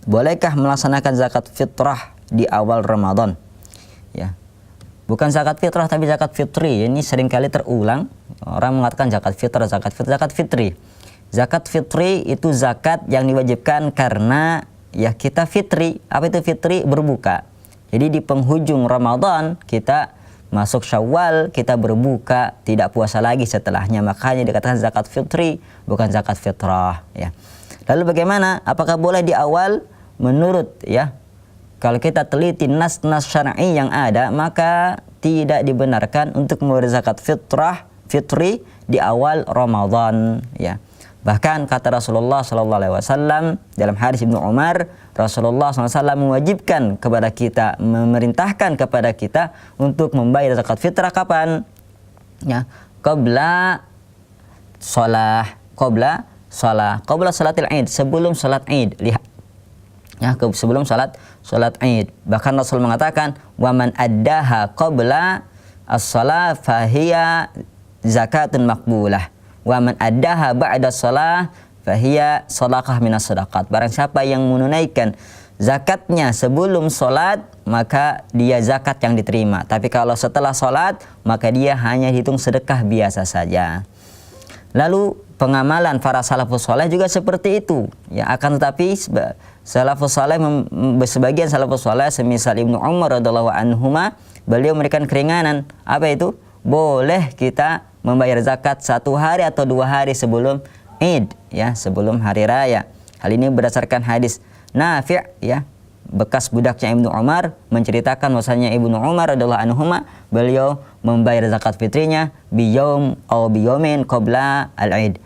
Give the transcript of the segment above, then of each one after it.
bolehkah melaksanakan zakat fitrah di awal Ramadan? Ya. Bukan zakat fitrah tapi zakat fitri. Ini seringkali terulang. Orang mengatakan zakat fitrah, zakat fitri. Zakat fitri itu zakat yang diwajibkan karena ya kita fitri. Apa itu fitri? Berbuka. Jadi di penghujung Ramadan kita masuk Syawal, kita berbuka, tidak puasa lagi setelahnya. Makanya dikatakan zakat fitri, bukan zakat fitrah, ya. Lalu bagaimana? Apakah boleh di awal? Menurut ya, kalau kita teliti nas-nas syar'i yang ada, maka tidak dibenarkan untuk memberi zakat fitri di awal Ramadan, ya. Bahkan kata Rasulullah SAW dalam hadis Ibnu Umar, Rasulullah SAW mewajibkan kepada kita, memerintahkan kepada kita untuk membayar zakat fitrah kapan? Ya, qabla salatil Id, sebelum salat Id. Lihat. Ya, sebelum salat Id. Bahkan Rasul mengatakan, "Wa man addaha qabla as-shalah fahiya zakatun maqbulah. Wa man addaha ba'da shalah fahiya shadaqah minas shadaqat." Barang siapa yang menunaikan zakatnya sebelum salat, maka dia zakat yang diterima. Tapi kalau setelah salat, maka dia hanya hitung sedekah biasa saja. Lalu pengamalan para salafus saleh juga seperti itu. Ya, akan tetapi salafus saleh, sebagian salafus saleh semisal Ibnu Umar radhiyallahu anhuma, beliau memberikan keringanan. Apa itu? Boleh kita membayar zakat 1 hari atau 2 hari sebelum Id, ya, sebelum hari raya. Hal ini berdasarkan hadis Nafi', ya, bekas budaknya Ibnu Umar, menceritakan bahwasanya Ibnu Umar radhiyallahu anhuma, beliau membayar zakat fitrinya biyaum atau biyomin qabla al-Id,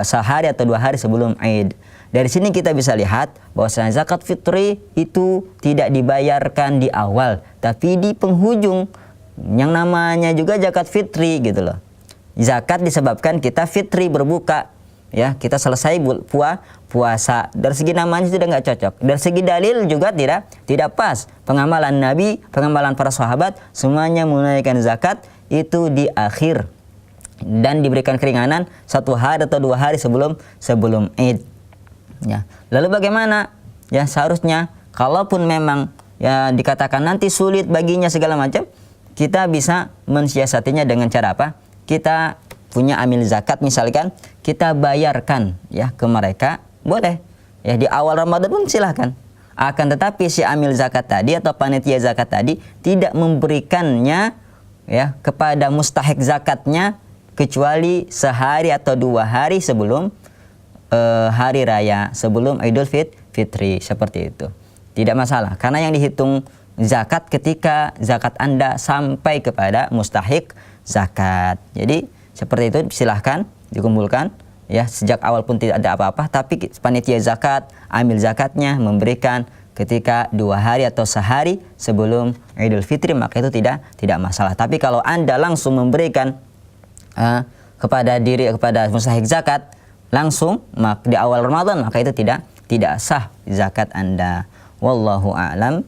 sehari atau 2 hari sebelum Id. Dari sini kita bisa lihat bahwasanya zakat fitri itu tidak dibayarkan di awal, tapi di penghujung. Yang namanya juga zakat fitri gitu loh. Zakat disebabkan kita fitri, berbuka, ya, kita selesai puasa. Dari segi namanya sudah nggak cocok. Dari segi dalil juga tidak pas. Pengamalan Nabi, pengamalan para sahabat, semuanya menunaikan zakat itu di akhir dan diberikan keringanan 1 hari atau 2 hari sebelum Id. Ya. Lalu bagaimana? Ya, seharusnya kalaupun memang ya dikatakan nanti sulit baginya segala macam, kita bisa mensiasatinya dengan cara apa? Kita punya amil zakat misalkan, kita bayarkan ya ke mereka, boleh. Ya, di awal Ramadan pun silahkan. Akan tetapi si amil zakat tadi atau panitia zakat tadi tidak memberikannya ya kepada mustahik zakatnya kecuali sehari atau 2 hari sebelum hari raya, sebelum Idul Fitri, seperti itu. Tidak masalah, karena yang dihitung zakat ketika zakat Anda sampai kepada mustahik zakat. Jadi seperti itu silahkan dikumpulkan ya, sejak awal pun tidak ada apa-apa, tapi panitia zakat, amil zakatnya memberikan ketika 2 hari atau sehari sebelum Idul Fitri, maka itu tidak masalah. Tapi kalau Anda langsung memberikan kepada mustahik zakat langsung di awal Ramadan, maka itu tidak sah zakat Anda. Wallahu a'lam